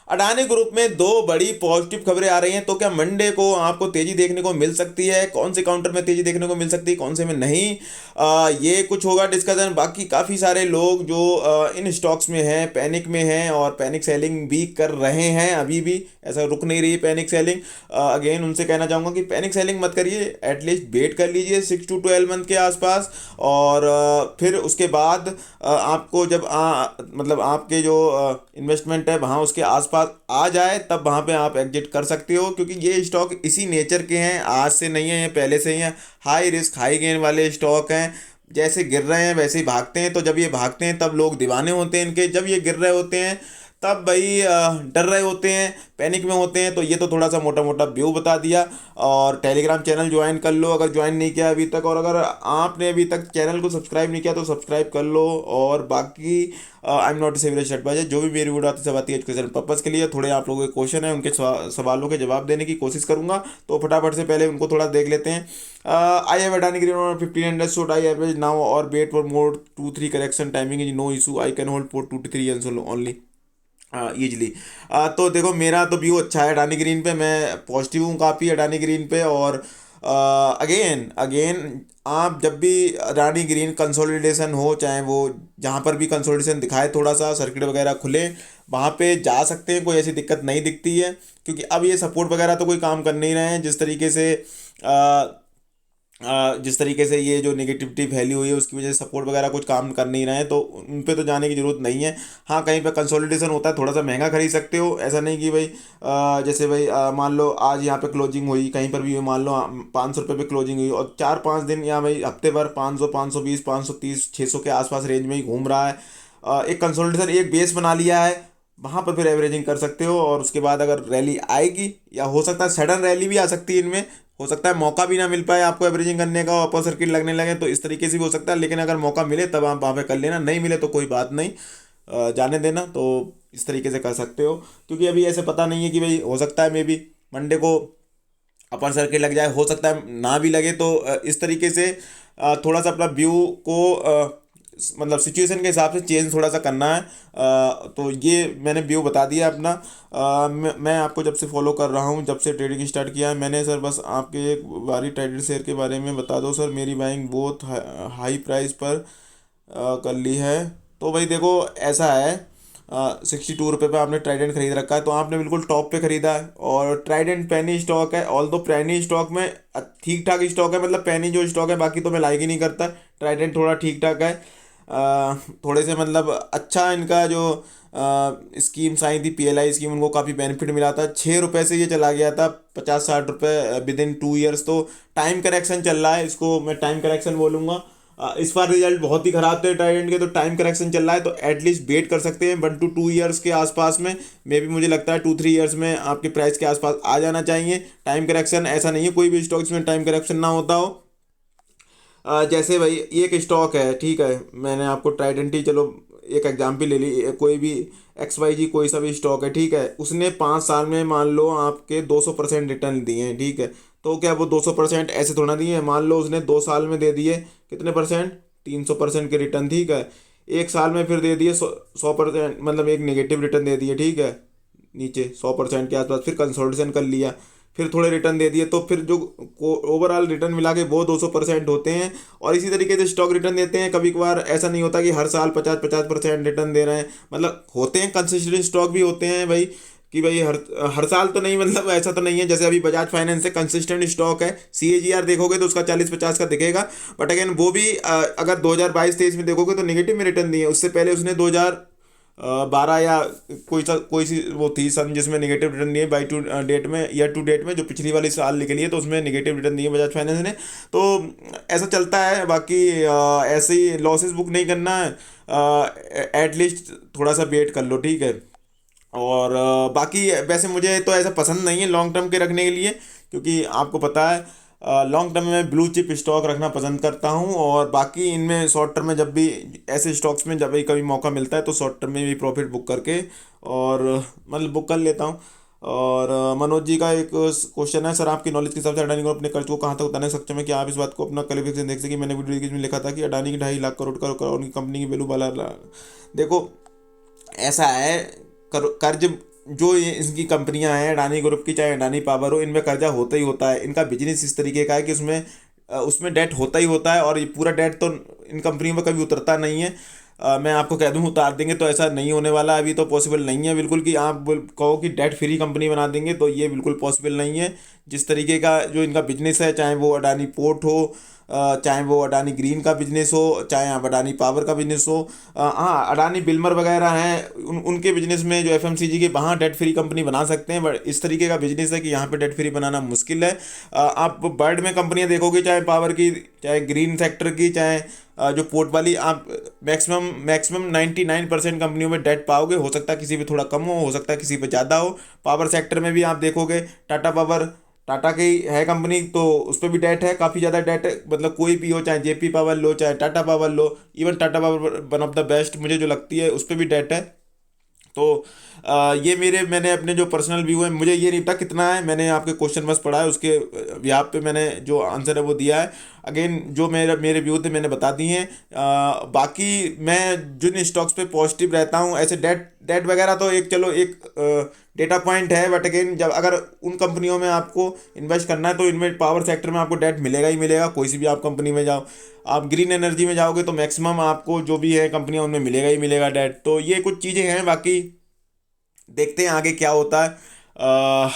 Adani group में दो बड़ी पॉजिटिव खबरें आ रही हैं। तो क्या मंडे को आपको तेजी देखने को मिल सकती है? कौन से काउंटर में तेजी देखने को मिल सकती है, कौन से में नहीं, ये कुछ होगा डिस्कशन। बाकी काफ़ी सारे लोग जो इन स्टॉक्स में हैं, पैनिक में हैं और पैनिक सेलिंग भी कर रहे हैं। अभी भी ऐसा रुक नहीं रही पैनिक सेलिंग। अगेन उनसे कहना चाहूँगा कि पैनिक सेलिंग मत करिए, एटलीस्ट वेट कर लीजिए 6 to 12 मंथ के आसपास। और फिर उसके बाद आपको जब मतलब आपके जो इन्वेस्टमेंट है वहाँ उसके आसपास आ जाए, तब वहाँ पे आप एग्जिट कर सकते हो। क्योंकि ये स्टॉक इसी नेचर के हैं, आज से नहीं है, ये पहले से ही हैं। हाई रिस्क हाई गेन वाले स्टॉक हैं। जैसे गिर रहे हैं वैसे ही भागते हैं। तो जब ये भागते हैं तब लोग दीवाने होते हैं इनके, जब ये गिर रहे होते हैं तब भाई डर रहे होते हैं, पैनिक में होते हैं। तो ये तो थोड़ा सा मोटा मोटा व्यू बता दिया। और टेलीग्राम चैनल ज्वाइन कर लो अगर ज्वाइन नहीं किया अभी तक, और अगर आपने अभी तक चैनल को सब्सक्राइब नहीं किया तो सब्सक्राइब कर लो। और बाकी I am not saviour adviser, जो भी मेरी वीडियो आती है सब आती है एजुकेशन पर्पज़ के लिए। थोड़े आप लोगों के क्वेश्चन है, उनके सवालों के जवाब देने की कोशिश करूंगा। तो फटाफट से पहले उनको थोड़ा देख लेते हैं। I have Adani green on 1500 should I average now और wait for more 2-3 correction, timing is no issue, I can hold for 2 to 3 years only easily. तो देखो मेरा तो व्यू अच्छा है अडानी ग्रीन पे, मैं पॉजिटिव हूँ काफ़ी अडानी ग्रीन पे। और अगेन अगेन आप जब भी अडानी ग्रीन कंसोलिडेशन हो, चाहे वो जहाँ पर भी कंसोलिडेशन दिखाए, थोड़ा सा सर्किट वगैरह खुले, वहाँ पे जा सकते हैं, कोई ऐसी दिक्कत नहीं दिखती है। क्योंकि अब ये सपोर्ट वगैरह तो कोई काम कर नहीं रहे हैं। जिस तरीके से ये जो नेगेटिविटी फैली हुई है उसकी वजह से सपोर्ट वगैरह कुछ काम कर नहीं रहे हैं, तो उन पे तो जाने की ज़रूरत नहीं है। हाँ, कहीं पे कंसोलिडेशन होता है, थोड़ा सा महंगा खरीद सकते हो। ऐसा नहीं कि भाई जैसे भाई मान लो आज यहाँ पे क्लोजिंग हुई, कहीं पर भी मान लो 500 रुपये पे क्लोजिंग हुई और 4-5 दिन या भाई हफ्ते भर 500, 520, 530, 600 के आसपास रेंज में ही घूम रहा है। एक कंसोलिडेशन, एक बेस बना लिया है, वहाँ पर फिर एवरेजिंग कर सकते हो। और उसके बाद अगर रैली आएगी, या हो सकता है सडन रैली भी आ सकती है इनमें, हो सकता है मौका भी ना मिल पाए आपको एवरेजिंग करने का, अपर सर्किट लगने लगे, तो इस तरीके से भी हो सकता है। लेकिन अगर मौका मिले तब आप वहाँ पे कर लेना, नहीं मिले तो कोई बात नहीं, जाने देना। तो इस तरीके से कर सकते हो। क्योंकि अभी ऐसे पता नहीं है कि भाई, हो सकता है मे बी मंडे को अपर सर्किट लग जाए, हो सकता है ना भी लगे। तो इस तरीके से थोड़ा सा अपना व्यू को मतलब सिचुएशन के हिसाब से चेंज थोड़ा सा करना है। तो ये मैंने व्यू बता दिया अपना। मैं आपको जब से फॉलो कर रहा हूँ, जब से ट्रेडिंग स्टार्ट किया है मैंने, सर बस आपके एक बारी ट्रेडेड शेयर के बारे में बता दो सर। मेरी बाइंग बहुत हाई प्राइस पर कर ली है। तो भाई देखो ऐसा है, 62 रुपये पे आपने ट्राइडेंट खरीद रखा है, तो आपने बिल्कुल टॉप पे खरीदा है। और ट्राइडेंट पेनी स्टॉक है, ऑल दो पेनी स्टॉक में ठीक ठाक स्टॉक है। मतलब पेनी जो स्टॉक है, बाकी तो मैं लाइक ही नहीं करता। ट्राइडेंट थोड़ा ठीक ठाक है। थोड़े से मतलब अच्छा इनका जो स्कीम्स आई थी, PLI स्कीम, उनको काफ़ी बेनिफिट मिला था। 6 रुपये से ये चला गया था 50-60 रुपये विद इन 2 ईयर्स। तो टाइम करेक्शन चल रहा है, इसको मैं टाइम करेक्शन बोलूँगा। इस बार रिजल्ट बहुत ही खराब थे ट्राइडेंट के, तो टाइम करेक्शन चल रहा है, तो एटलीस्ट वेट कर सकते हैं 1 to 2 ईयर्स के आसपास में। मे भी मुझे लगता है 2-3 ईयर्स में आपके प्राइस के आसपास आ जाना चाहिए टाइम करेक्शन। ऐसा नहीं है कोई भी स्टॉक्स में टाइम करेक्शन ना होता हो। जैसे भाई एक स्टॉक है, ठीक है, मैंने आपको ट्राइडेंट ही चलो एक एग्जाम्पल ले ली, कोई भी XYG कोई सा भी स्टॉक है, ठीक है, उसने 5 साल में मान लो आपके 200% रिटर्न दिए हैं, ठीक है। तो क्या वो 200% ऐसे थोड़ा दिए हैं? मान लो उसने 2 साल में दे दिए कितने परसेंट, 300% के रिटर्न, ठीक है। 1 साल में फिर दे दिए 100%, मतलब एक नेगेटिव रिटर्न दे दिए, ठीक है, नीचे 100% के आसपास। फिर कंसोलिडेशन कर लिया, फिर थोड़े रिटर्न दे दिए, तो फिर जो ओवरऑल रिटर्न मिला के वो 200% होते हैं। और इसी तरीके से स्टॉक रिटर्न देते हैं। कभी कभार ऐसा नहीं होता कि हर साल 50-50% रिटर्न दे रहे हैं, मतलब होते हैं कंसिस्टेंट स्टॉक भी होते हैं भाई, कि भाई हर हर साल तो नहीं, मतलब ऐसा तो नहीं है। जैसे अभी बजाज फाइनेंस है, कंसिस्टेंट स्टॉक है, CAGR देखोगे तो उसका 40-50 का दिखेगा। बट अगेन वो भी अगर 2022-23 में देखोगे तो नेगेटिव में रिटर्न दिए। उससे पहले उसने 2012 या कोई सी वो थी सन जिसमें नेगेटिव रिटर्न दिए, बाई टू डेट में, ईयर टू डेट में, जो पिछली वाली साल निकली है, तो उसमें नेगेटिव रिटर्न दिए बजाज फाइनेंस ने। तो ऐसा चलता है। बाकी ऐसे ही लॉसेस बुक नहीं करना है, एटलीस्ट थोड़ा सा वेट कर लो, ठीक है। और बाकी वैसे मुझे तो ऐसा पसंद नहीं है लॉन्ग टर्म के रखने के लिए, क्योंकि आपको पता है लॉन्ग टर्म में मैं ब्लू चिप स्टॉक रखना पसंद करता हूँ। और बाकी इनमें शॉर्ट टर्म में जब भी ऐसे स्टॉक्स में जब भी कभी मौका मिलता है तो शॉर्ट टर्म में भी प्रॉफिट बुक करके और मतलब बुक कर लेता हूँ। और मनोज जी का एक क्वेश्चन है, सर आपकी नॉलेज के हिसाब से अडानी को अपने कर्ज को कहाँ तक उतारने में सक्षम है? क्या आप इस बात को अपना क्वालिफिकेशन देख सके? मैंने वीडियो में लिखा था कि अडानी की 2.5 लाख करोड़ का उनकी कंपनी की वैल्यू वाला। देखो ऐसा है, कर्ज जो ये इनकी कंपनियां हैं अडानी ग्रुप की, चाहे अडानी पावर हो, इनमें कर्जा होता ही होता है। इनका बिजनेस इस तरीके का है कि उसमें डेट होता ही होता है, और ये पूरा डेट तो इन कंपनियों में कभी उतरता नहीं है। मैं आपको कह दूं उतार देंगे तो ऐसा नहीं होने वाला, अभी तो पॉसिबल नहीं है बिल्कुल कि आप कहो कि डेट फ्री कंपनी बना देंगे, तो ये बिल्कुल पॉसिबल नहीं है। जिस तरीके का जो इनका बिजनेस है, चाहे वो अडानी पोर्ट हो, चाहे वो अडानी ग्रीन का बिजनेस हो, चाहे आप अडानी पावर का बिजनेस हो, हाँ अडानी बिल्मर वगैरह हैं, उनके बिजनेस में जो एफएमसीजी के, वहाँ डेट फ्री कंपनी बना सकते हैं, बट इस तरीके का बिजनेस है कि यहाँ पे डेट फ्री बनाना मुश्किल है। आप वर्ल्ड में कंपनियां देखोगे, चाहे पावर की, चाहे ग्रीन सेक्टर की, चाहे जो पोर्ट वाली, आप मैक्सिमम मैक्सिमम 99% कंपनियों में डेट पाओगे। हो सकता है किसी पे थोड़ा कम हो सकता है किसी पे ज़्यादा हो। पावर सेक्टर में भी आप देखोगे, टाटा पावर, टाटा की है कंपनी, तो उस पर भी डेट है, काफ़ी ज़्यादा डेट है। मतलब कोई भी हो, चाहे जेपी पावर लो, चाहे Tata power low, even Tata power one of the best मुझे जो लगती है, उस पर भी डेट है। तो ये मैंने अपने जो पर्सनल व्यू है, मुझे ये नहीं पता कितना है, मैंने आपके क्वेश्चन बस पढ़ा है, उसके व्याप पे मैंने जो आंसर है वो दिया है। अगेन जो मेरे व्यू थे मैंने बता दिए हैं। बाकी मैं जिन स्टॉक्स पे पॉजिटिव रहता हूँ, ऐसे डेट डेट वगैरह तो एक, चलो एक डेटा पॉइंट है, बट अगेन जब अगर उन कंपनियों में आपको इन्वेस्ट करना है, तो इनमें पावर सेक्टर में आपको डेट मिलेगा ही मिलेगा, कोई सी भी आप कंपनी में जाओ। आप ग्रीन एनर्जी में जाओगे तो मैक्सिमम आपको जो भी है कंपनियां, उनमें मिलेगा ही मिलेगा डेट। तो ये कुछ चीज़ें हैं, बाकी देखते हैं आगे क्या होता है अ,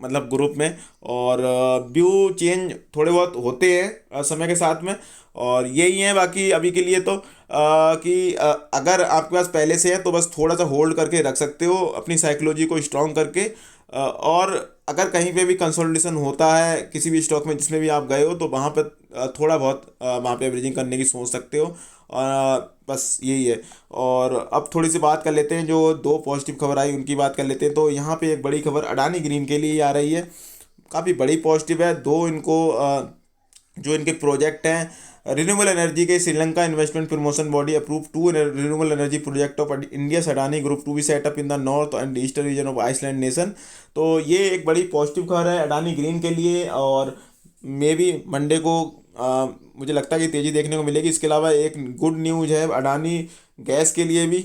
मतलब ग्रुप में। और व्यू चेंज थोड़े बहुत होते हैं समय के साथ में, और यही है बाकी अभी के लिए तो कि अगर आपके पास पहले से है तो बस थोड़ा सा होल्ड करके रख सकते हो अपनी साइकोलॉजी को स्ट्रॉन्ग करके। और अगर कहीं पे भी कंसोलिडेशन होता है किसी भी स्टॉक में जिसमें भी आप गए हो, तो वहाँ पे थोड़ा बहुत वहाँ पे एवरेजिंग करने की सोच सकते हो। और बस यही है। और अब थोड़ी सी बात कर लेते हैं, जो दो पॉजिटिव खबर आई उनकी बात कर लेते हैं। तो यहाँ पे एक बड़ी खबर अडानी ग्रीन के लिए आ रही है, काफ़ी बड़ी पॉजिटिव है। दो इनको जो इनके प्रोजेक्ट हैं, रिन्यूएबल एनर्जी के, Sri Lanka investment promotion body approve to renewable energy project of India Adani group to be set up in the north and eastern region of island nation. तो ये एक बड़ी पॉजिटिव खबर है अडानी ग्रीन के लिए, और मे बी मंडे को मुझे लगता है कि तेज़ी देखने को मिलेगी। इसके अलावा एक गुड न्यूज़ है अडानी गैस के लिए भी।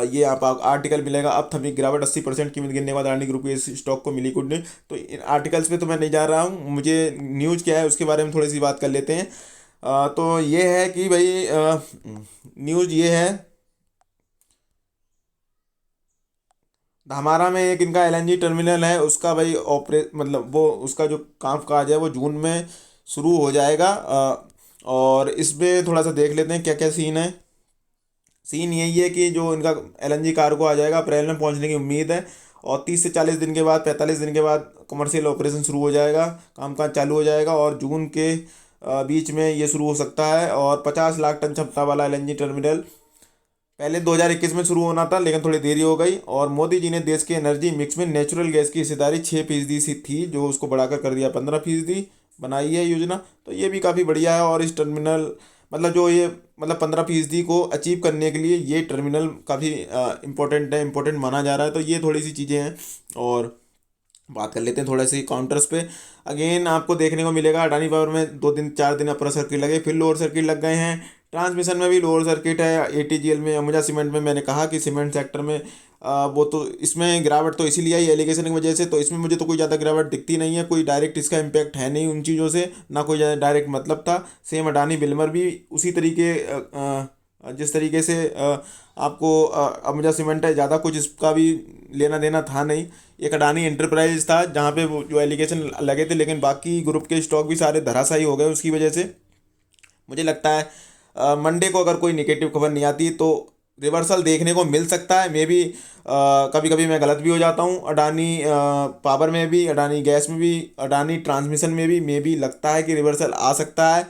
ये आप आर्टिकल मिलेगा, अब थमी गिरावट 80% कीमत गिरने के बाद अडानी ग्रुप के इस स्टॉक को मिली गुड न्यूज। तो इन आर्टिकल्स पे तो मैं नहीं जा रहा हूँ, मुझे न्यूज़ क्या है उसके बारे में थोड़ी सी बात कर लेते हैं। तो ये है कि भाई न्यूज़ ये है, हमारा में एक इनका एलएनजी टर्मिनल है, उसका भाई ऑपरेट मतलब वो उसका जो काम काज है वो जून में शुरू हो जाएगा। और इसमें थोड़ा सा देख लेते हैं क्या क्या सीन है। सीन यही है कि जो इनका एलएनजी कार्गो आ जाएगा, अप्रैल में पहुंचने की उम्मीद है, और 30 से 40 दिन के बाद, 45 दिन के बाद कमर्शियल ऑपरेशन शुरू हो जाएगा, कामकाज चालू हो जाएगा, और जून के बीच में ये शुरू हो सकता है। और 50 लाख टन क्षमता वाला एलएनजी टर्मिनल पहले 2021 में शुरू होना था, लेकिन थोड़ी देरी हो गई। और मोदी जी ने देश के एनर्जी मिक्स में नेचुरल गैस की हिस्सेदारी 6% सी थी, जो उसको बढ़ाकर कर दिया 15% बनाई है योजना। तो ये भी काफ़ी बढ़िया है। और इस टर्मिनल मतलब जो ये मतलब 15% को अचीव करने के लिए ये टर्मिनल काफ़ी इम्पोर्टेंट है, इम्पोर्टेंट माना जा रहा है। तो ये थोड़ी सी चीज़ें हैं। और बात कर लेते हैं थोड़ा सी काउंटर्स पे। अगेन आपको देखने को मिलेगा अडानी पावर में 2 दिन 4 दिन अपर सर्किट लगे, फिर लोअर सर्किट लग गए हैं। ट्रांसमिशन में भी लोअर सर्किट है। एटीजीएल में, अम्बुजा सीमेंट में, मैंने कहा कि सीमेंट सेक्टर में वो तो इसमें गिरावट तो इसीलिए आई एलिगेशन की वजह से। तो इसमें मुझे तो कोई ज़्यादा गिरावट दिखती नहीं है, कोई डायरेक्ट इसका इम्पैक्ट है नहीं उन चीज़ों से, ना कोई ज़्यादा डायरेक्ट मतलब था। सेम अडानी बिल्मर भी उसी तरीके जिस तरीके से आपको अम्बुजा सीमेंट है, ज़्यादा कुछ इसका भी लेना देना था नहीं। एक अडानी एंटरप्राइज था जहाँ पे वो जो एलिगेशन लगे थे, लेकिन बाकी ग्रुप के स्टॉक भी सारे धराशायी हो गए उसकी वजह से। मुझे लगता है मंडे को अगर कोई निगेटिव खबर नहीं आती तो रिवर्सल देखने को मिल सकता है। मे बी कभी कभी मैं गलत भी हो जाता हूँ। अडानी पावर में भी, अडानी गैस में भी, अडानी ट्रांसमिशन में भी मे बी लगता है कि रिवर्सल आ सकता है।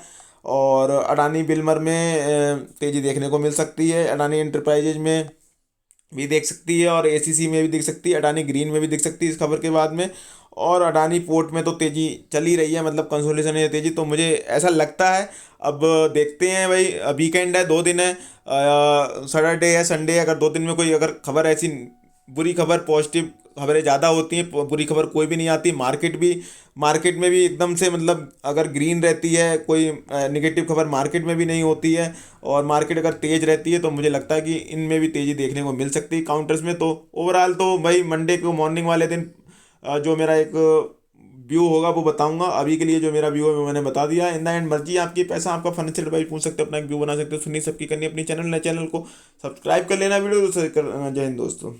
और अडानी बिल्मर में तेज़ी देखने को मिल सकती है, अडानी एंटरप्राइजेज में भी देख सकती है, और एसीसी में भी दिख सकती है, अडानी ग्रीन में भी दिख सकती है इस खबर के बाद में। और अडानी पोर्ट में तो तेज़ी चल ही रही है, मतलब कंसोलिडेशन है तेज़ी, तो मुझे ऐसा लगता है। अब देखते हैं भाई, वीकेंड है, 2 दिन है, सैटरडे है, संडे है, अगर 2 दिन में कोई अगर खबर ऐसी बुरी खबर, पॉजिटिव खबरें ज़्यादा होती हैं, पूरी खबर कोई भी नहीं आती। मार्केट में भी एकदम से मतलब अगर ग्रीन रहती है, कोई निगेटिव खबर मार्केट में भी नहीं होती है, और मार्केट अगर तेज़ रहती है तो मुझे लगता है कि इनमें भी तेज़ी देखने को मिल सकती है काउंटर्स में। तो ओवरऑल तो भाई मंडे को मॉर्निंग वाले दिन जो मेरा एक व्यू होगा वो बताऊंगा। अभी के लिए जो मेरा व्यू है वो मैंने बता दिया। इन द एंड मर्जी है आपकी, पैसा आपका, फाइनेंशियल एडवाइस पूछ सकते हो, अपना एक व्यू बना सकते हो, सुनी सबकी करनी अपनी। चैनल नए चैनल को सब्सक्राइब कर लेना, वीडियो दूसरे जय हिंद दोस्तों।